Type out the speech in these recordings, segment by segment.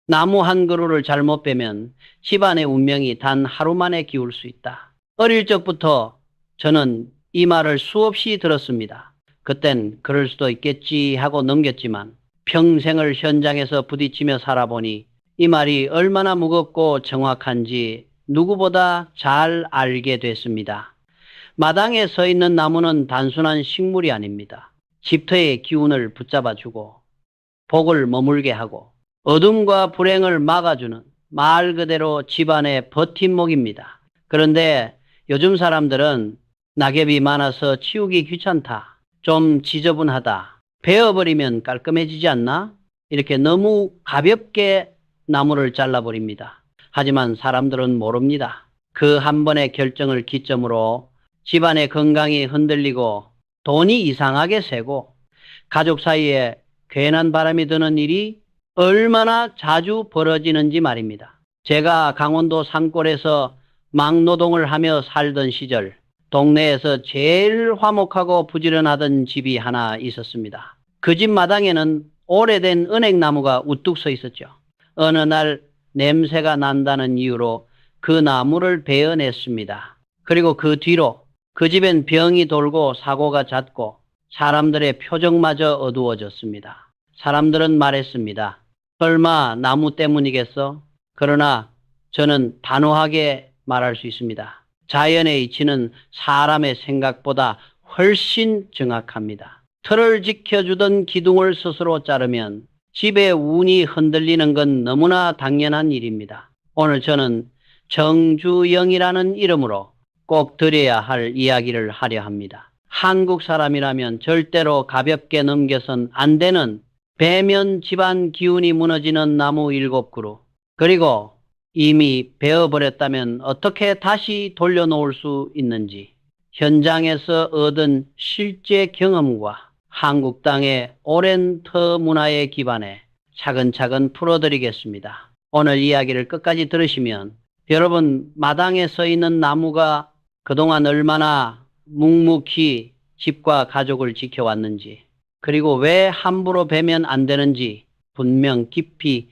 나무 한 그루를 잘못 베면 집안의 운명이 단 하루 만에 기울 수 있다. 어릴 적부터 저는 이 말을 수없이 들었습니다. 그땐 그럴 수도 있겠지 하고 넘겼지만 평생을 현장에서 부딪히며 살아보니 이 말이 얼마나 무겁고 정확한지 누구보다 잘 알게 됐습니다. 마당에 서 있는 나무는 단순한 식물이 아닙니다. 집터의 기운을 붙잡아주고 복을 머물게 하고 어둠과 불행을 막아주는 말 그대로 집안의 버팀목입니다. 그런데 요즘 사람들은 낙엽이 많아서 치우기 귀찮다, 좀 지저분하다, 베어버리면 깔끔해지지 않나? 이렇게 너무 가볍게 나무를 잘라버립니다. 하지만 사람들은 모릅니다. 그 한 번의 결정을 기점으로 집안의 건강이 흔들리고 돈이 이상하게 새고 가족 사이에 괜한 바람이 드는 일이 얼마나 자주 벌어지는지 말입니다. 제가 강원도 산골에서 막노동을 하며 살던 시절 동네에서 제일 화목하고 부지런하던 집이 하나 있었습니다. 그 집 마당에는 오래된 은행나무가 우뚝 서 있었죠. 어느 날 냄새가 난다는 이유로 그 나무를 베어냈습니다. 그리고 그 뒤로 그 집엔 병이 돌고 사고가 잦고 사람들의 표정마저 어두워졌습니다. 사람들은 말했습니다. 설마 나무 때문이겠어? 그러나 저는 단호하게 말할 수 있습니다. 자연의 이치는 사람의 생각보다 훨씬 정확합니다. 틀을 지켜주던 기둥을 스스로 자르면 집의 운이 흔들리는 건 너무나 당연한 일입니다. 오늘 저는 정주영이라는 이름으로 꼭 드려야 할 이야기를 하려 합니다. 한국 사람이라면 절대로 가볍게 넘겨선 안 되는 배면 집안 기운이 무너지는 나무 7그루, 그리고 이미 베어버렸다면 어떻게 다시 돌려놓을 수 있는지 현장에서 얻은 실제 경험과 한국 땅의 오랜 터 문화의 기반에 차근차근 풀어드리겠습니다. 오늘 이야기를 끝까지 들으시면 여러분 마당에 서 있는 나무가 그동안 얼마나 묵묵히 집과 가족을 지켜왔는지, 그리고 왜 함부로 베면 안 되는지 분명 깊이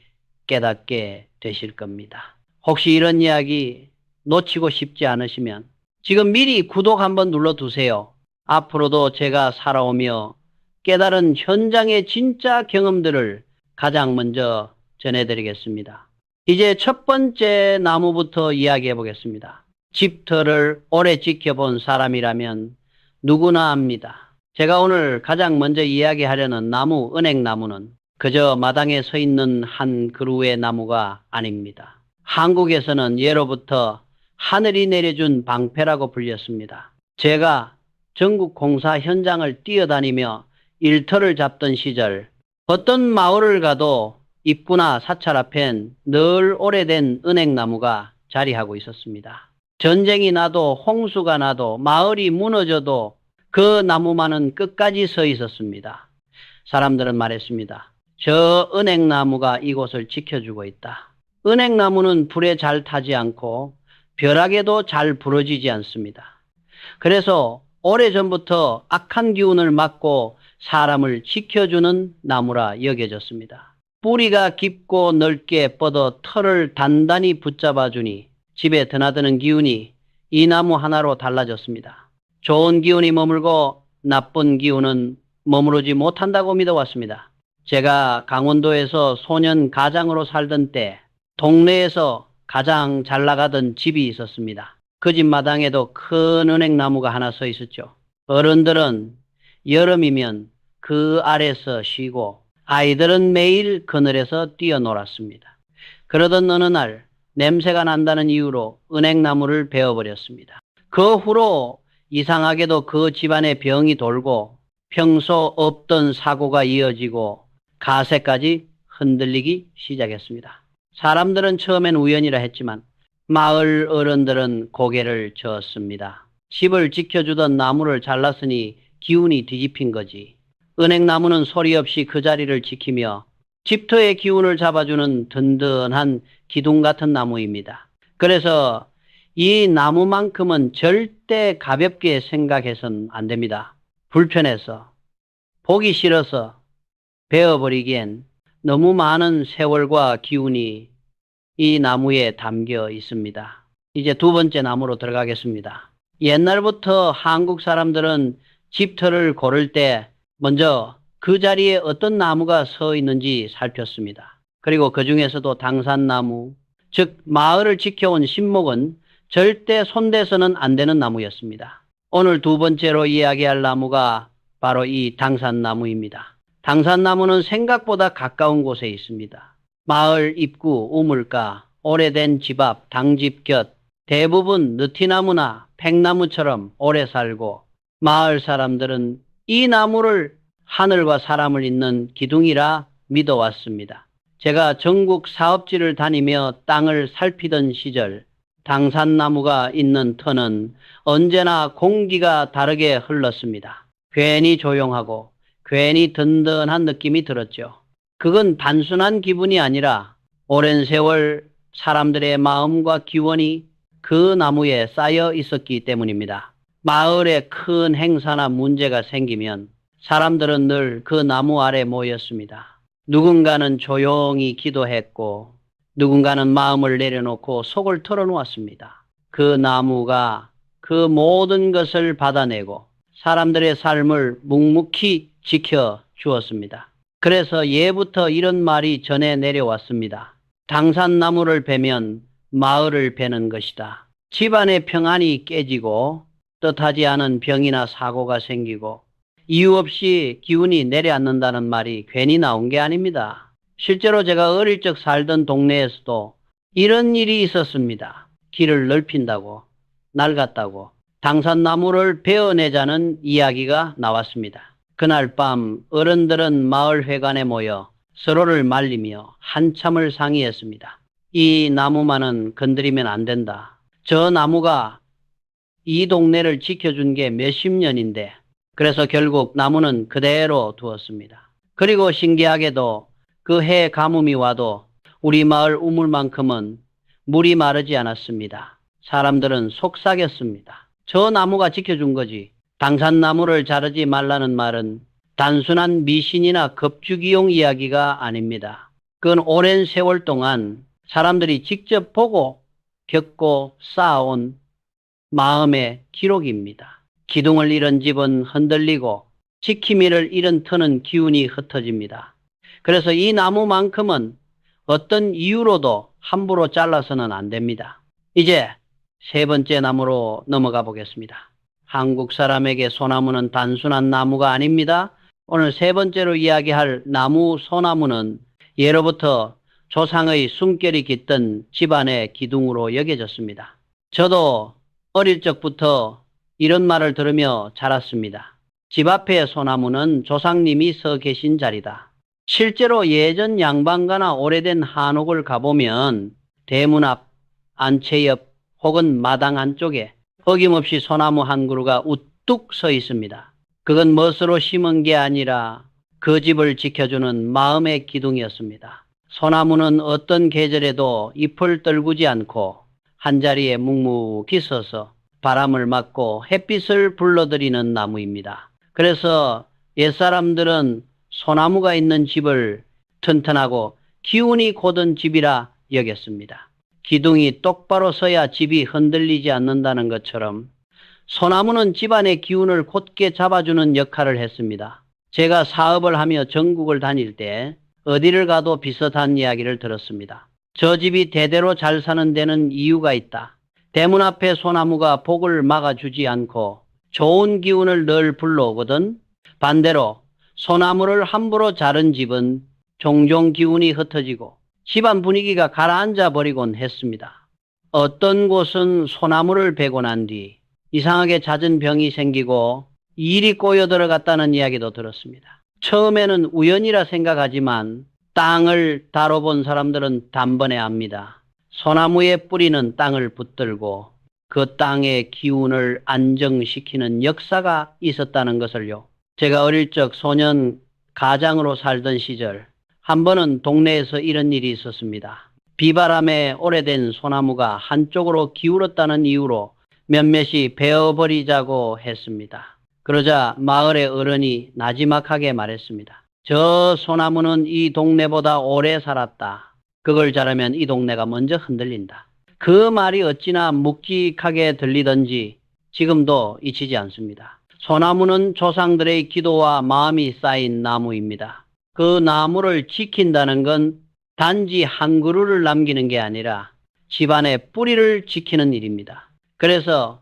깨닫게 되실 겁니다. 혹시 이런 이야기 놓치고 싶지 않으시면 지금 미리 구독 한번 눌러두세요. 앞으로도 제가 살아오며 깨달은 현장의 진짜 경험들을 가장 먼저 전해드리겠습니다. 이제 첫 번째 나무부터 이야기해 보겠습니다. 집터를 오래 지켜본 사람이라면 누구나 압니다. 제가 오늘 가장 먼저 이야기하려는 나무, 은행나무는 그저 마당에 서 있는 한 그루의 나무가 아닙니다. 한국에서는 예로부터 하늘이 내려준 방패라고 불렸습니다. 제가 전국 공사 현장을 뛰어다니며 일터를 잡던 시절 어떤 마을을 가도 입구나 사찰 앞엔 늘 오래된 은행나무가 자리하고 있었습니다. 전쟁이 나도 홍수가 나도 마을이 무너져도 그 나무만은 끝까지 서 있었습니다. 사람들은 말했습니다. 저 은행나무가 이곳을 지켜주고 있다. 은행나무는 불에 잘 타지 않고 벼락에도 잘 부러지지 않습니다. 그래서 오래전부터 악한 기운을 막고 사람을 지켜주는 나무라 여겨졌습니다. 뿌리가 깊고 넓게 뻗어 털을 단단히 붙잡아주니 집에 드나드는 기운이 이 나무 하나로 달라졌습니다. 좋은 기운이 머물고 나쁜 기운은 머무르지 못한다고 믿어왔습니다. 제가 강원도에서 소년 가장으로 살던 때 동네에서 가장 잘 나가던 집이 있었습니다. 그 집 마당에도 큰 은행나무가 하나 서 있었죠. 어른들은 여름이면 그 아래서 쉬고 아이들은 매일 그늘에서 뛰어놀았습니다. 그러던 어느 날 냄새가 난다는 이유로 은행나무를 베어버렸습니다. 그 후로 이상하게도 그 집안에 병이 돌고 평소 없던 사고가 이어지고 가세까지 흔들리기 시작했습니다. 사람들은 처음엔 우연이라 했지만 마을 어른들은 고개를 저었습니다. 집을 지켜주던 나무를 잘랐으니 기운이 뒤집힌 거지. 은행나무는 소리 없이 그 자리를 지키며 집터의 기운을 잡아주는 든든한 기둥 같은 나무입니다. 그래서 이 나무만큼은 절대 가볍게 생각해서는 안 됩니다. 불편해서, 보기 싫어서 베어버리기엔 너무 많은 세월과 기운이 이 나무에 담겨 있습니다. 이제 두 번째 나무로 들어가겠습니다. 옛날부터 한국 사람들은 집터를 고를 때 먼저 그 자리에 어떤 나무가 서 있는지 살폈습니다. 그리고 그 중에서도 당산나무, 즉 마을을 지켜온 신목은 절대 손대서는 안 되는 나무였습니다. 오늘 두 번째로 이야기할 나무가 바로 이 당산나무입니다. 당산나무는 생각보다 가까운 곳에 있습니다. 마을 입구 우물가, 오래된 집 앞 당집 곁, 대부분 느티나무나 팽나무처럼 오래 살고 마을 사람들은 이 나무를 하늘과 사람을 잇는 기둥이라 믿어왔습니다. 제가 전국 사업지를 다니며 땅을 살피던 시절 당산나무가 있는 터는 언제나 공기가 다르게 흘렀습니다. 괜히 조용하고 괜히 든든한 느낌이 들었죠. 그건 단순한 기분이 아니라 오랜 세월 사람들의 마음과 기원이 그 나무에 쌓여 있었기 때문입니다. 마을에 큰 행사나 문제가 생기면 사람들은 늘 그 나무 아래 모였습니다. 누군가는 조용히 기도했고 누군가는 마음을 내려놓고 속을 털어놓았습니다. 그 나무가 그 모든 것을 받아내고 사람들의 삶을 묵묵히 지켜 주었습니다. 그래서 예부터 이런 말이 전해 내려왔습니다. 당산나무를 베면 마을을 베는 것이다. 집안의 평안이 깨지고 뜻하지 않은 병이나 사고가 생기고 이유 없이 기운이 내려앉는다는 말이 괜히 나온 게 아닙니다. 실제로 제가 어릴 적 살던 동네에서도 이런 일이 있었습니다. 길을 넓힌다고 낡았다고 당산나무를 베어내자는 이야기가 나왔습니다. 그날 밤 어른들은 마을 회관에 모여 서로를 말리며 한참을 상의했습니다. 이 나무만은 건드리면 안 된다. 저 나무가 이 동네를 지켜준 게 몇십 년인데 그래서 결국 나무는 그대로 두었습니다. 그리고 신기하게도 그 해 가뭄이 와도 우리 마을 우물만큼은 물이 마르지 않았습니다. 사람들은 속삭였습니다. 저 나무가 지켜준 거지. 당산나무를 자르지 말라는 말은 단순한 미신이나 겁주기용 이야기가 아닙니다. 그건 오랜 세월 동안 사람들이 직접 보고 겪고 쌓아온 마음의 기록입니다. 기둥을 잃은 집은 흔들리고 지킴이를 잃은 터는 기운이 흩어집니다. 그래서 이 나무만큼은 어떤 이유로도 함부로 잘라서는 안 됩니다. 이제 세 번째 나무로 넘어가 보겠습니다. 한국 사람에게 소나무는 단순한 나무가 아닙니다. 오늘 세 번째로 이야기할 나무 소나무는 예로부터 조상의 숨결이 깃든 집안의 기둥으로 여겨졌습니다. 저도 어릴 적부터 이런 말을 들으며 자랐습니다. 집 앞의 소나무는 조상님이 서 계신 자리다. 실제로 예전 양반가나 오래된 한옥을 가보면 대문 앞, 안채 옆 혹은 마당 안쪽에 어김없이 소나무 한 그루가 우뚝 서 있습니다. 그건 멋으로 심은 게 아니라 그 집을 지켜주는 마음의 기둥이었습니다. 소나무는 어떤 계절에도 잎을 떨구지 않고 한자리에 묵묵히 서서 바람을 맞고 햇빛을 불러들이는 나무입니다. 그래서 옛사람들은 소나무가 있는 집을 튼튼하고 기운이 고든 집이라 여겼습니다. 기둥이 똑바로 서야 집이 흔들리지 않는다는 것처럼 소나무는 집안의 기운을 곧게 잡아주는 역할을 했습니다. 제가 사업을 하며 전국을 다닐 때 어디를 가도 비슷한 이야기를 들었습니다. 저 집이 대대로 잘 사는 데는 이유가 있다. 대문 앞에 소나무가 복을 막아주지 않고 좋은 기운을 늘 불러오거든. 반대로 소나무를 함부로 자른 집은 종종 기운이 흩어지고 집안 분위기가 가라앉아 버리곤 했습니다. 어떤 곳은 소나무를 베고 난 뒤 이상하게 잦은 병이 생기고 일이 꼬여 들어갔다는 이야기도 들었습니다. 처음에는 우연이라 생각하지만 땅을 다뤄본 사람들은 단번에 압니다. 소나무의 뿌리는 땅을 붙들고 그 땅의 기운을 안정시키는 역사가 있었다는 것을요. 제가 어릴 적 소년 가장으로 살던 시절 한 번은 동네에서 이런 일이 있었습니다. 비바람에 오래된 소나무가 한쪽으로 기울었다는 이유로 몇몇이 베어버리자고 했습니다. 그러자 마을의 어른이 나지막하게 말했습니다. 저 소나무는 이 동네보다 오래 살았다. 그걸 자르면 이 동네가 먼저 흔들린다. 그 말이 어찌나 묵직하게 들리던지 지금도 잊히지 않습니다. 소나무는 조상들의 기도와 마음이 쌓인 나무입니다. 그 나무를 지킨다는 건 단지 한 그루를 남기는 게 아니라 집안의 뿌리를 지키는 일입니다. 그래서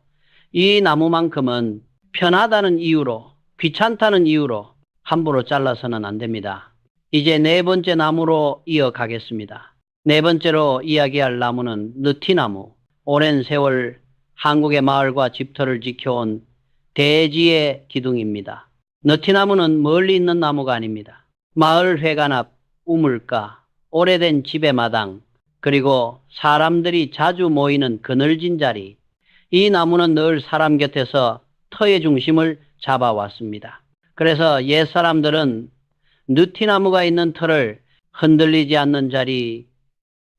이 나무만큼은 편하다는 이유로, 귀찮다는 이유로 함부로 잘라서는 안 됩니다. 이제 네 번째 나무로 이어가겠습니다. 네 번째로 이야기할 나무는 느티나무. 오랜 세월 한국의 마을과 집터를 지켜온 대지의 기둥입니다. 느티나무는 멀리 있는 나무가 아닙니다. 마을 회관 앞 우물가, 오래된 집의 마당, 그리고 사람들이 자주 모이는 그늘진 자리. 이 나무는 늘 사람 곁에서 터의 중심을 잡아왔습니다. 그래서 옛사람들은 느티나무가 있는 터를 흔들리지 않는 자리,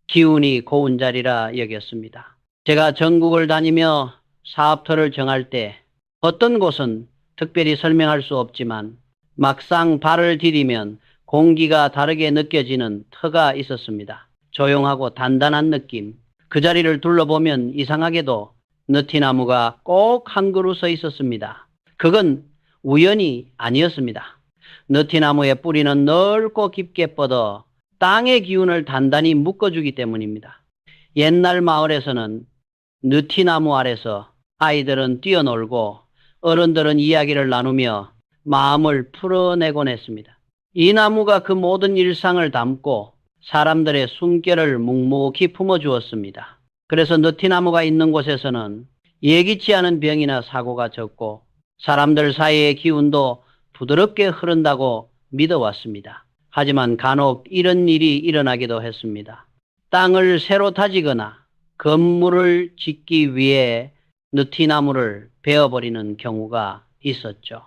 기운이 고운 자리라 여겼습니다. 제가 전국을 다니며 사업터를 정할 때 어떤 곳은 특별히 설명할 수 없지만 막상 발을 디디면 공기가 다르게 느껴지는 터가 있었습니다. 조용하고 단단한 느낌. 그 자리를 둘러보면 이상하게도 느티나무가 꼭 한 그루 서 있었습니다. 그건 우연이 아니었습니다. 느티나무의 뿌리는 넓고 깊게 뻗어 땅의 기운을 단단히 묶어주기 때문입니다. 옛날 마을에서는 느티나무 아래서 아이들은 뛰어놀고 어른들은 이야기를 나누며 마음을 풀어내곤 했습니다. 이 나무가 그 모든 일상을 담고 사람들의 숨결을 묵묵히 품어주었습니다. 그래서 느티나무가 있는 곳에서는 예기치 않은 병이나 사고가 적고 사람들 사이의 기운도 부드럽게 흐른다고 믿어왔습니다. 하지만 간혹 이런 일이 일어나기도 했습니다. 땅을 새로 다지거나 건물을 짓기 위해 느티나무를 베어버리는 경우가 있었죠.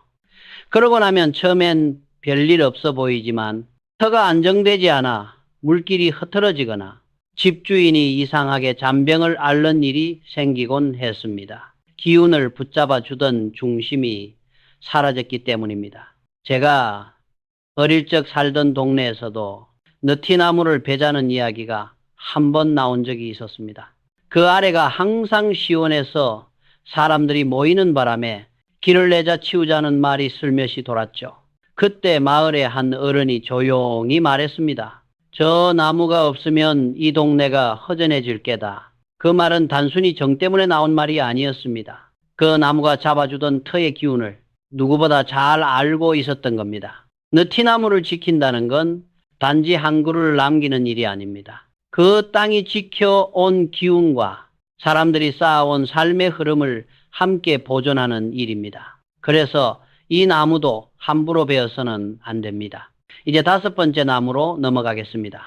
그러고 나면 처음엔 별일 없어 보이지만 터가 안정되지 않아 물길이 흐트러지거나 집주인이 이상하게 잔병을 앓는 일이 생기곤 했습니다. 기운을 붙잡아 주던 중심이 사라졌기 때문입니다. 제가 어릴 적 살던 동네에서도 느티나무를 베자는 이야기가 한 번 나온 적이 있었습니다. 그 아래가 항상 시원해서 사람들이 모이는 바람에 길을 내자 치우자는 말이 슬며시 돌았죠. 그때 마을의 한 어른이 조용히 말했습니다. 저 나무가 없으면 이 동네가 허전해질 게다. 그 말은 단순히 정 때문에 나온 말이 아니었습니다. 그 나무가 잡아주던 터의 기운을 누구보다 잘 알고 있었던 겁니다. 느티나무를 지킨다는 건 단지 한 그루를 남기는 일이 아닙니다. 그 땅이 지켜온 기운과 사람들이 쌓아온 삶의 흐름을 함께 보존하는 일입니다. 그래서 이 나무도 함부로 베어서는 안 됩니다. 이제 다섯 번째 나무로 넘어가겠습니다.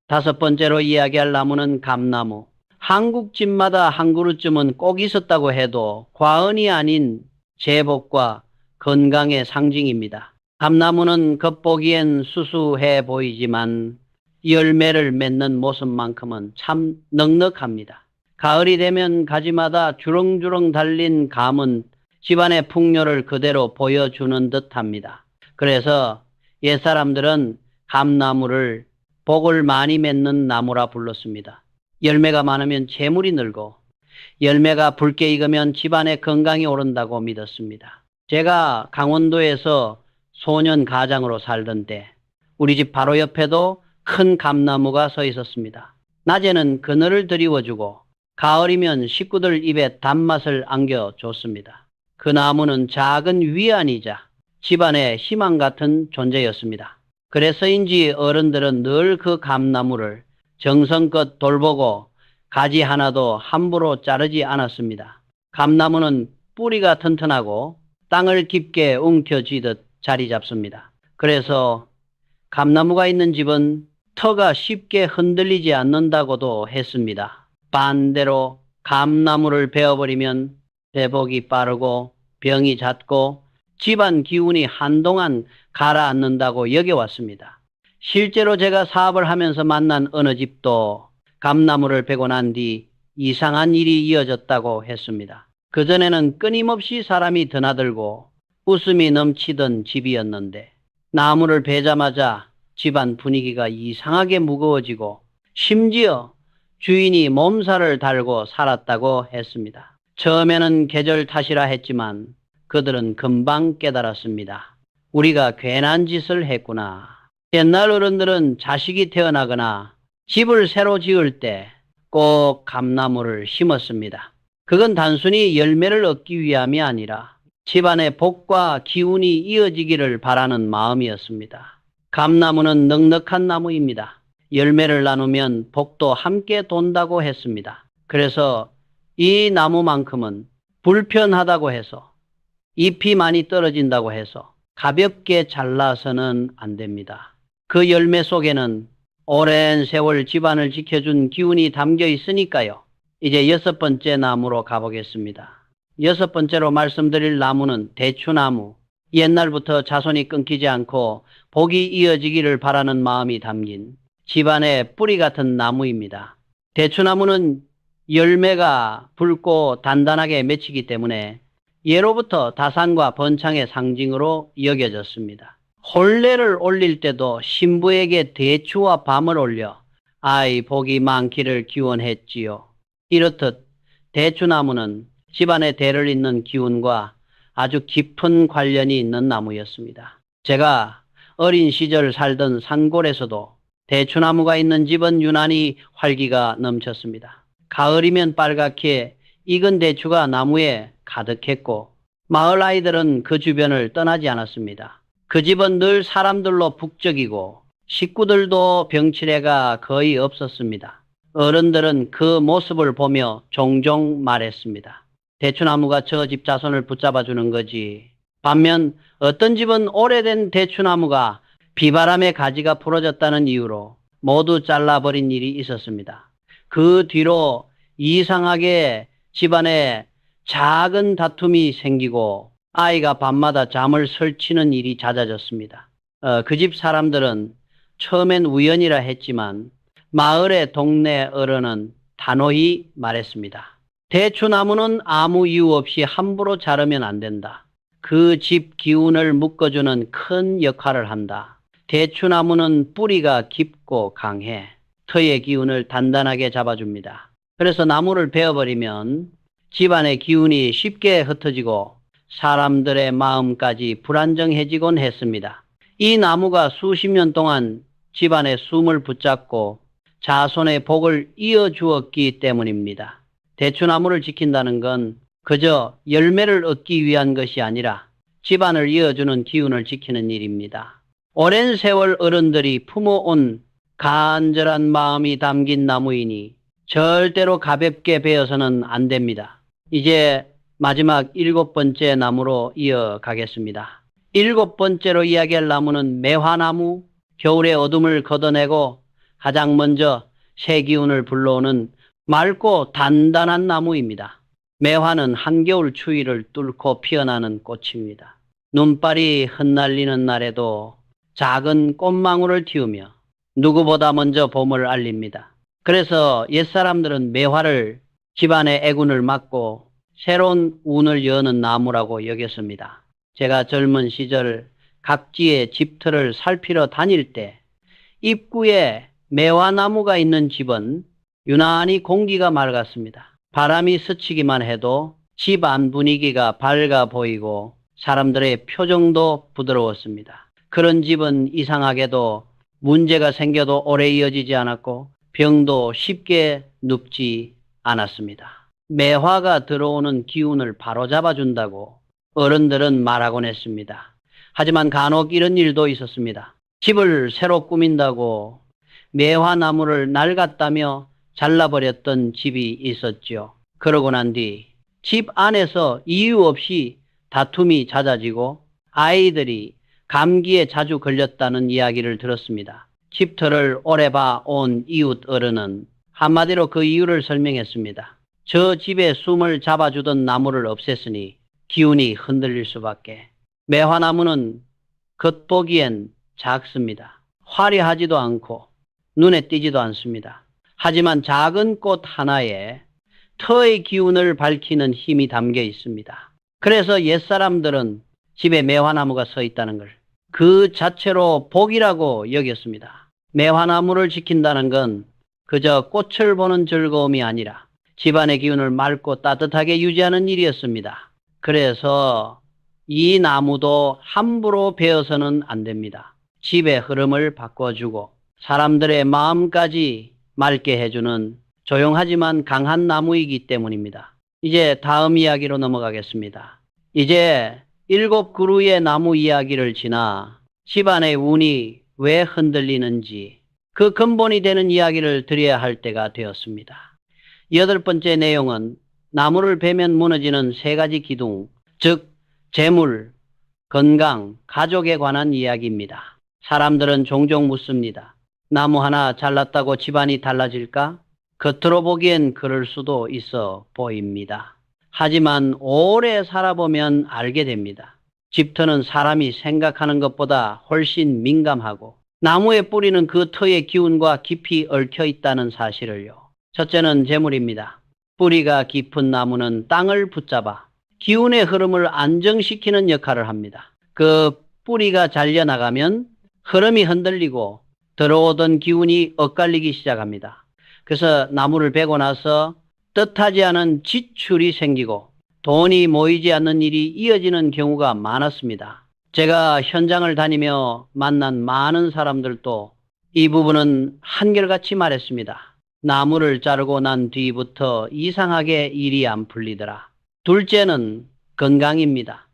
다섯 번째로 이야기할 나무는 감나무. 한국 집마다 한 그루쯤은 꼭 있었다고 해도 과언이 아닌 제복과 건강의 상징입니다. 감나무는 겉보기엔 수수해 보이지만 열매를 맺는 모습만큼은 참 넉넉합니다. 가을이 되면 가지마다 주렁주렁 달린 감은 집안의 풍요를 그대로 보여주는 듯합니다. 그래서 옛사람들은 감나무를 복을 많이 맺는 나무라 불렀습니다. 열매가 많으면 재물이 늘고 열매가 붉게 익으면 집안의 건강이 오른다고 믿었습니다. 제가 강원도에서 소년 가장으로 살던 때 우리 집 바로 옆에도 큰 감나무가 서 있었습니다. 낮에는 그늘을 드리워주고 가을이면 식구들 입에 단맛을 안겨줬습니다. 그 나무는 작은 위안이자 집안의 희망 같은 존재였습니다. 그래서인지 어른들은 늘 그 감나무를 정성껏 돌보고 가지 하나도 함부로 자르지 않았습니다. 감나무는 뿌리가 튼튼하고 땅을 깊게 움켜쥐듯 자리 잡습니다. 그래서 감나무가 있는 집은 터가 쉽게 흔들리지 않는다고도 했습니다. 반대로 감나무를 베어버리면 회복이 빠르고 병이 잦고 집안 기운이 한동안 가라앉는다고 여겨왔습니다. 실제로 제가 사업을 하면서 만난 어느 집도 감나무를 베고 난 뒤 이상한 일이 이어졌다고 했습니다. 그전에는 끊임없이 사람이 드나들고 웃음이 넘치던 집이었는데 나무를 베자마자 집안 분위기가 이상하게 무거워지고 심지어 주인이 몸살을 달고 살았다고 했습니다. 처음에는 계절 탓이라 했지만 그들은 금방 깨달았습니다. 우리가 괜한 짓을 했구나. 옛날 어른들은 자식이 태어나거나 집을 새로 지을 때 꼭 감나무를 심었습니다. 그건 단순히 열매를 얻기 위함이 아니라 집안의 복과 기운이 이어지기를 바라는 마음이었습니다. 감나무는 넉넉한 나무입니다. 열매를 나누면 복도 함께 돈다고 했습니다. 그래서 이 나무만큼은 불편하다고 해서 잎이 많이 떨어진다고 해서 가볍게 잘라서는 안 됩니다. 그 열매 속에는 오랜 세월 집안을 지켜준 기운이 담겨 있으니까요. 이제 6번째 나무로 가보겠습니다. 6번째로 말씀드릴 나무는 대추나무. 옛날부터 자손이 끊기지 않고 복이 이어지기를 바라는 마음이 담긴 집안의 뿌리 같은 나무입니다. 대추나무는 열매가 붉고 단단하게 맺히기 때문에 예로부터 다산과 번창의 상징으로 여겨졌습니다. 혼례를 올릴 때도 신부에게 대추와 밤을 올려 아이 복이 많기를 기원했지요. 이렇듯 대추나무는 집안의 대를 잇는 기운과 아주 깊은 관련이 있는 나무였습니다. 제가 어린 시절 살던 산골에서도 대추나무가 있는 집은 유난히 활기가 넘쳤습니다. 가을이면 빨갛게 익은 대추가 나무에 가득했고 마을 아이들은 그 주변을 떠나지 않았습니다. 그 집은 늘 사람들로 북적이고 식구들도 병치레가 거의 없었습니다. 어른들은 그 모습을 보며 종종 말했습니다. 대추나무가 저 집 자손을 붙잡아주는 거지. 반면 어떤 집은 오래된 대추나무가 비바람에 가지가 부러졌다는 이유로 모두 잘라버린 일이 있었습니다. 그 뒤로 이상하게 집안에 작은 다툼이 생기고 아이가 밤마다 잠을 설치는 일이 잦아졌습니다. 그 집 사람들은 처음엔 우연이라 했지만 마을의 동네 어른은 단호히 말했습니다. 대추나무는 아무 이유 없이 함부로 자르면 안 된다. 그 집 기운을 묶어주는 큰 역할을 한다. 대추나무는 뿌리가 깊고 강해 터의 기운을 단단하게 잡아줍니다. 그래서 나무를 베어버리면 집안의 기운이 쉽게 흩어지고 사람들의 마음까지 불안정해지곤 했습니다. 이 나무가 수십 년 동안 집안의 숨을 붙잡고 자손의 복을 이어주었기 때문입니다. 대추나무를 지킨다는 건 그저 열매를 얻기 위한 것이 아니라 집안을 이어주는 기운을 지키는 일입니다. 오랜 세월 어른들이 품어온 간절한 마음이 담긴 나무이니 절대로 가볍게 베어서는 안 됩니다. 이제 마지막 7번째 나무로 이어가겠습니다. 7번째로 이야기할 나무는 매화나무. 겨울의 어둠을 걷어내고 가장 먼저 새 기운을 불러오는 맑고 단단한 나무입니다. 매화는 한겨울 추위를 뚫고 피어나는 꽃입니다. 눈발이 흩날리는 날에도 작은 꽃망울을 틔우며 누구보다 먼저 봄을 알립니다. 그래서 옛사람들은 매화를 집안의 애군을 막고 새로운 운을 여는 나무라고 여겼습니다. 제가 젊은 시절 각지의 집터를 살피러 다닐 때 입구에 매화나무가 있는 집은 유난히 공기가 맑았습니다. 바람이 스치기만 해도 집 안 분위기가 밝아 보이고 사람들의 표정도 부드러웠습니다. 그런 집은 이상하게도 문제가 생겨도 오래 이어지지 않았고 병도 쉽게 눕지 않았습니다. 매화가 들어오는 기운을 바로잡아준다고 어른들은 말하곤 했습니다. 하지만 간혹 이런 일도 있었습니다. 집을 새로 꾸민다고 매화나무를 낡았다며 잘라버렸던 집이 있었죠. 그러고 난 뒤 집 안에서 이유 없이 다툼이 잦아지고 아이들이 감기에 자주 걸렸다는 이야기를 들었습니다. 집터를 오래 봐온 이웃 어른은 한마디로 그 이유를 설명했습니다. 저 집의 숨을 잡아주던 나무를 없앴으니 기운이 흔들릴 수밖에. 매화나무는 겉보기엔 작습니다. 화려하지도 않고 눈에 띄지도 않습니다. 하지만 작은 꽃 하나에 터의 기운을 밝히는 힘이 담겨 있습니다. 그래서 옛사람들은 집에 매화나무가 서 있다는 걸 그 자체로 복이라고 여겼습니다. 매화나무를 지킨다는 건 그저 꽃을 보는 즐거움이 아니라 집안의 기운을 맑고 따뜻하게 유지하는 일이었습니다. 그래서 이 나무도 함부로 베어서는 안 됩니다. 집의 흐름을 바꿔주고 사람들의 마음까지 맑게 해주는 조용하지만 강한 나무이기 때문입니다. 이제 다음 이야기로 넘어가겠습니다. 이제 7그루의 나무 이야기를 지나 집안의 운이 왜 흔들리는지 그 근본이 되는 이야기를 드려야 할 때가 되었습니다. 8번째 내용은 나무를 베면 무너지는 3가지 기둥, 즉 재물, 건강, 가족에 관한 이야기입니다. 사람들은 종종 묻습니다. 나무 하나 잘랐다고 집안이 달라질까? 겉으로 보기엔 그럴 수도 있어 보입니다. 하지만 오래 살아보면 알게 됩니다. 집터는 사람이 생각하는 것보다 훨씬 민감하고 나무의 뿌리는 그 터의 기운과 깊이 얽혀 있다는 사실을요. 첫째는 재물입니다. 뿌리가 깊은 나무는 땅을 붙잡아 기운의 흐름을 안정시키는 역할을 합니다. 그 뿌리가 잘려나가면 흐름이 흔들리고 들어오던 기운이 엇갈리기 시작합니다. 그래서 나무를 베고 나서 뜻하지 않은 지출이 생기고 돈이 모이지 않는 일이 이어지는 경우가 많았습니다. 제가 현장을 다니며 만난 많은 사람들도 이 부분은 한결같이 말했습니다. 나무를 자르고 난 뒤부터 이상하게 일이 안 풀리더라. 둘째는 건강입니다.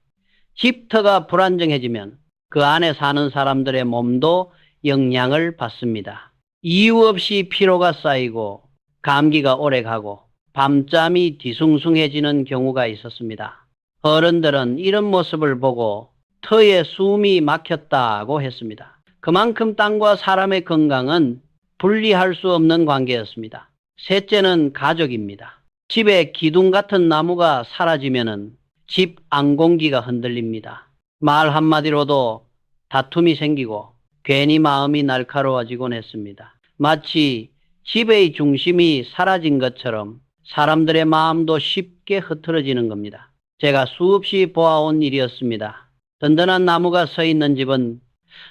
힙터가 불안정해지면 그 안에 사는 사람들의 몸도 영향을 받습니다. 이유 없이 피로가 쌓이고 감기가 오래가고 밤잠이 뒤숭숭해지는 경우가 있었습니다. 어른들은 이런 모습을 보고 터에 숨이 막혔다고 했습니다. 그만큼 땅과 사람의 건강은 분리할 수 없는 관계였습니다. 셋째는 가족입니다. 집에 기둥 같은 나무가 사라지면은 집 안공기가 흔들립니다. 말 한마디로도 다툼이 생기고 괜히 마음이 날카로워지곤 했습니다. 마치 집의 중심이 사라진 것처럼 사람들의 마음도 쉽게 흐트러지는 겁니다. 제가 수없이 보아온 일이었습니다. 든든한 나무가 서 있는 집은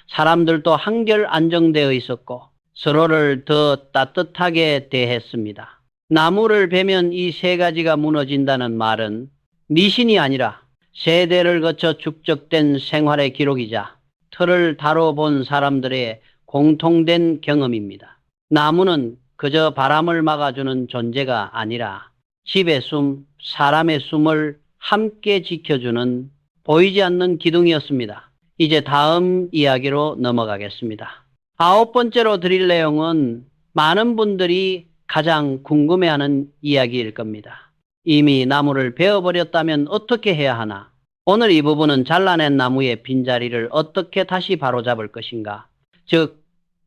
사람들도 한결 안정되어 있었고 서로를 더 따뜻하게 대했습니다. 나무를 베면 이 3가지가 무너진다는 말은 미신이 아니라 세대를 거쳐 축적된 생활의 기록이자 터를 다뤄본 사람들의 공통된 경험입니다. 나무는 그저 바람을 막아주는 존재가 아니라 집의 숨, 사람의 숨을 함께 지켜주는 보이지 않는 기둥이었습니다. 이제 다음 이야기로 넘어가겠습니다. 9번째로 드릴 내용은 많은 분들이 가장 궁금해하는 이야기일 겁니다. 이미 나무를 베어버렸다면 어떻게 해야 하나? 오늘 이 부분은 잘라낸 나무의 빈자리를 어떻게 다시 바로잡을 것인가? 즉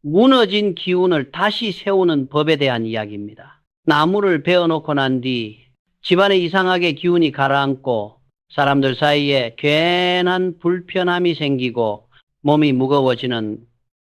무너진 기운을 다시 세우는 법에 대한 이야기입니다. 나무를 베어놓고 난 뒤 집안에 이상하게 기운이 가라앉고 사람들 사이에 괜한 불편함이 생기고 몸이 무거워지는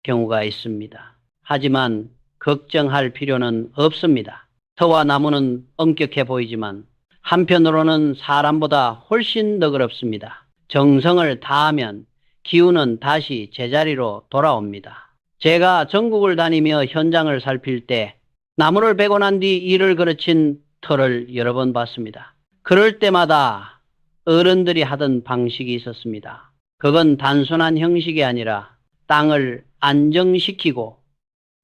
경우가 있습니다. 하지만 걱정할 필요는 없습니다. 터와 나무는 엄격해 보이지만 한편으로는 사람보다 훨씬 너그럽습니다. 정성을 다하면 기운은 다시 제자리로 돌아옵니다. 제가 전국을 다니며 현장을 살필 때 나무를 베고 난 뒤 일을 그르친 터를 여러 번 봤습니다. 그럴 때마다 어른들이 하던 방식이 있었습니다. 그건 단순한 형식이 아니라 땅을 안정시키고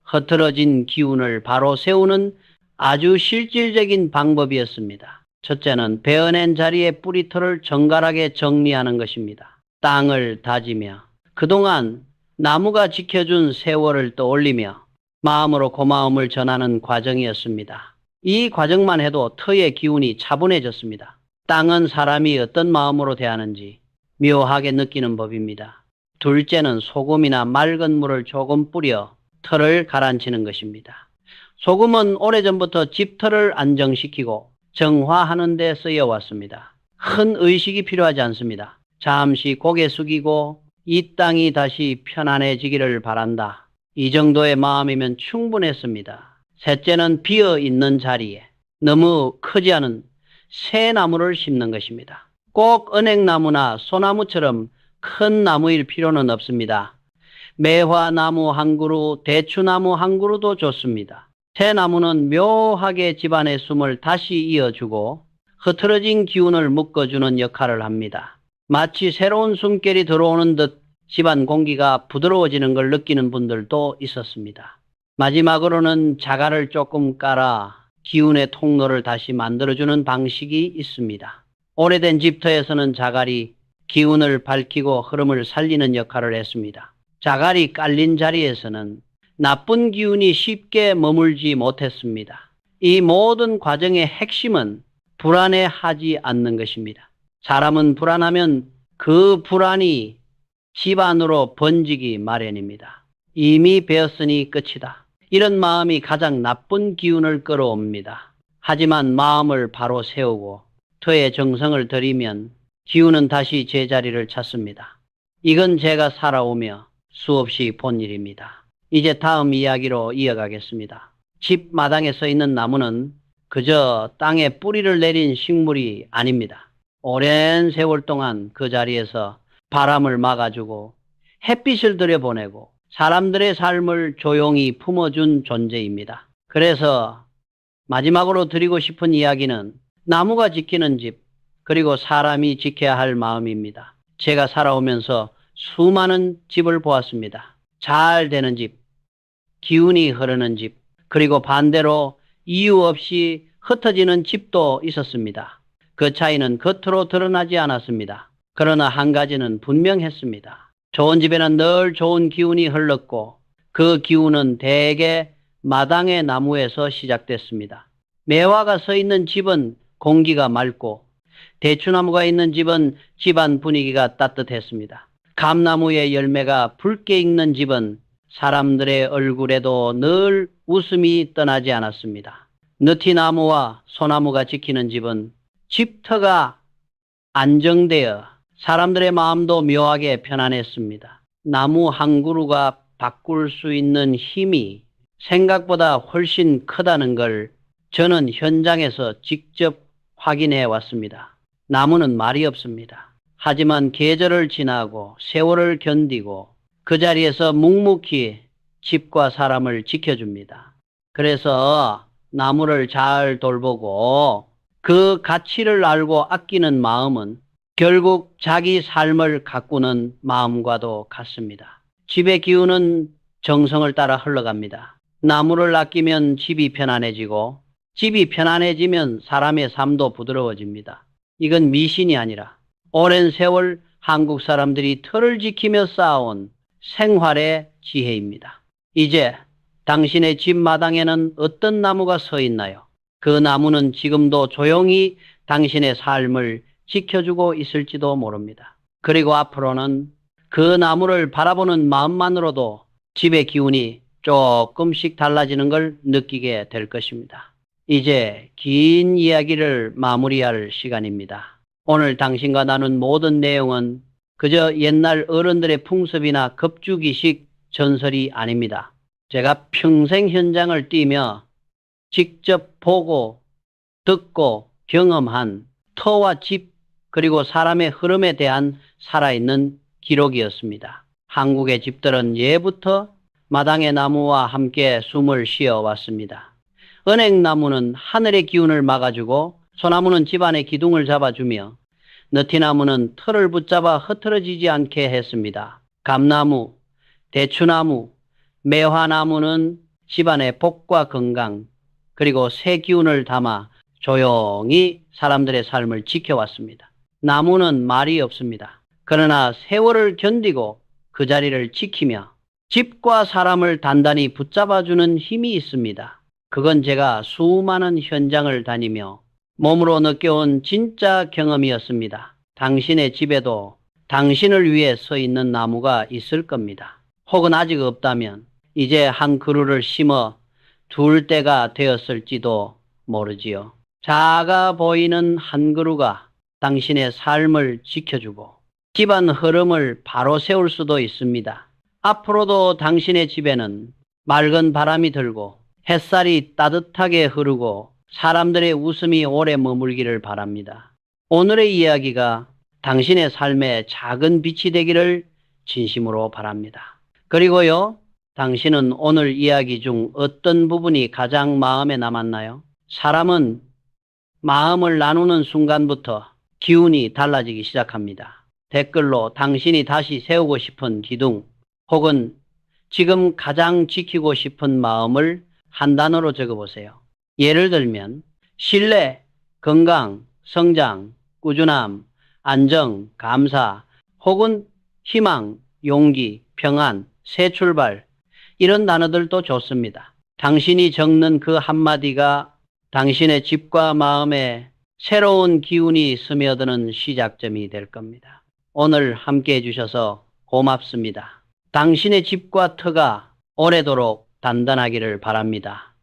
흐트러진 기운을 바로 세우는 아주 실질적인 방법이었습니다. 첫째는 베어낸 자리의 뿌리털을 정갈하게 정리하는 것입니다. 땅을 다지며 그동안 나무가 지켜준 세월을 떠올리며 마음으로 고마움을 전하는 과정이었습니다. 이 과정만 해도 터의 기운이 차분해졌습니다. 땅은 사람이 어떤 마음으로 대하는지 묘하게 느끼는 법입니다. 둘째는 소금이나 맑은 물을 조금 뿌려 털을 가라앉히는 것입니다. 소금은 오래전부터 집털을 안정시키고 정화하는 데 쓰여왔습니다. 큰 의식이 필요하지 않습니다. 잠시 고개 숙이고 이 땅이 다시 편안해지기를 바란다. 이 정도의 마음이면 충분했습니다. 셋째는 비어있는 자리에 너무 크지 않은 새 나무를 심는 것입니다. 꼭 은행나무나 소나무처럼 큰 나무일 필요는 없습니다. 매화나무 한 그루, 대추나무 한 그루도 좋습니다. 새 나무는 묘하게 집안의 숨을 다시 이어주고 흐트러진 기운을 묶어주는 역할을 합니다. 마치 새로운 숨결이 들어오는 듯 집안 공기가 부드러워지는 걸 느끼는 분들도 있었습니다. 마지막으로는 자갈을 조금 깔아 기운의 통로를 다시 만들어주는 방식이 있습니다. 오래된 집터에서는 자갈이 기운을 밝히고 흐름을 살리는 역할을 했습니다. 자갈이 깔린 자리에서는 나쁜 기운이 쉽게 머물지 못했습니다. 이 모든 과정의 핵심은 불안해하지 않는 것입니다. 사람은 불안하면 그 불안이 집안으로 번지기 마련입니다. 이미 배웠으니 끝이다. 이런 마음이 가장 나쁜 기운을 끌어옵니다. 하지만 마음을 바로 세우고 터에 정성을 들이면 기운은 다시 제자리를 찾습니다. 이건 제가 살아오며 수없이 본 일입니다. 이제 다음 이야기로 이어가겠습니다. 집 마당에 서 있는 나무는 그저 땅에 뿌리를 내린 식물이 아닙니다. 오랜 세월 동안 그 자리에서 바람을 막아주고 햇빛을 들여보내고 사람들의 삶을 조용히 품어준 존재입니다. 그래서 마지막으로 드리고 싶은 이야기는 나무가 지키는 집, 그리고 사람이 지켜야 할 마음입니다. 제가 살아오면서 수많은 집을 보았습니다. 잘 되는 집, 기운이 흐르는 집, 그리고 반대로 이유 없이 흩어지는 집도 있었습니다. 그 차이는 겉으로 드러나지 않았습니다. 그러나 한 가지는 분명했습니다. 좋은 집에는 늘 좋은 기운이 흘렀고 그 기운은 대개 마당의 나무에서 시작됐습니다. 매화가 서 있는 집은 공기가 맑고 대추나무가 있는 집은 집안 분위기가 따뜻했습니다. 감나무의 열매가 붉게 익는 집은 사람들의 얼굴에도 늘 웃음이 떠나지 않았습니다. 느티나무와 소나무가 지키는 집은 집터가 안정되어 사람들의 마음도 묘하게 편안했습니다. 나무 한 그루가 바꿀 수 있는 힘이 생각보다 훨씬 크다는 걸 저는 현장에서 직접 확인해 왔습니다. 나무는 말이 없습니다. 하지만 계절을 지나고 세월을 견디고 그 자리에서 묵묵히 집과 사람을 지켜줍니다. 그래서 나무를 잘 돌보고 그 가치를 알고 아끼는 마음은 결국 자기 삶을 가꾸는 마음과도 같습니다. 집의 기운은 정성을 따라 흘러갑니다. 나무를 아끼면 집이 편안해지고 집이 편안해지면 사람의 삶도 부드러워집니다. 이건 미신이 아니라 오랜 세월 한국 사람들이 틀을 지키며 쌓아온 생활의 지혜입니다. 이제 당신의 집 마당에는 어떤 나무가 서 있나요? 그 나무는 지금도 조용히 당신의 삶을 지켜주고 있을지도 모릅니다. 그리고 앞으로는 그 나무를 바라보는 마음만으로도 집의 기운이 조금씩 달라지는 걸 느끼게 될 것입니다. 이제 긴 이야기를 마무리할 시간입니다. 오늘 당신과 나눈 모든 내용은 그저 옛날 어른들의 풍습이나 급주기식 전설이 아닙니다. 제가 평생 현장을 뛰며 직접 보고 듣고 경험한 터와 집 그리고 사람의 흐름에 대한 살아있는 기록이었습니다. 한국의 집들은 예부터 마당의 나무와 함께 숨을 쉬어왔습니다. 은행나무는 하늘의 기운을 막아주고 소나무는 집안의 기둥을 잡아주며 느티나무는 틀을 붙잡아 흐트러지지 않게 했습니다. 감나무, 대추나무, 매화나무는 집안의 복과 건강 그리고 새 기운을 담아 조용히 사람들의 삶을 지켜왔습니다. 나무는 말이 없습니다. 그러나 세월을 견디고 그 자리를 지키며 집과 사람을 단단히 붙잡아주는 힘이 있습니다. 그건 제가 수많은 현장을 다니며 몸으로 느껴온 진짜 경험이었습니다. 당신의 집에도 당신을 위해 서 있는 나무가 있을 겁니다. 혹은 아직 없다면 이제 한 그루를 심어 둘 때가 되었을지도 모르지요. 작아 보이는 한 그루가 당신의 삶을 지켜주고 집안 흐름을 바로 세울 수도 있습니다. 앞으로도 당신의 집에는 맑은 바람이 들고 햇살이 따뜻하게 흐르고 사람들의 웃음이 오래 머물기를 바랍니다. 오늘의 이야기가 당신의 삶에 작은 빛이 되기를 진심으로 바랍니다. 그리고요, 당신은 오늘 이야기 중 어떤 부분이 가장 마음에 남았나요? 사람은 마음을 나누는 순간부터 기운이 달라지기 시작합니다. 댓글로 당신이 다시 세우고 싶은 기둥 혹은 지금 가장 지키고 싶은 마음을 한 단어로 적어보세요. 예를 들면 신뢰, 건강, 성장, 꾸준함, 안정, 감사 혹은 희망, 용기, 평안, 새 출발 이런 단어들도 좋습니다. 당신이 적는 그 한마디가 당신의 집과 마음에 새로운 기운이 스며드는 시작점이 될 겁니다. 오늘 함께 해주셔서 고맙습니다. 당신의 집과 터가 오래도록 단단하기를 바랍니다.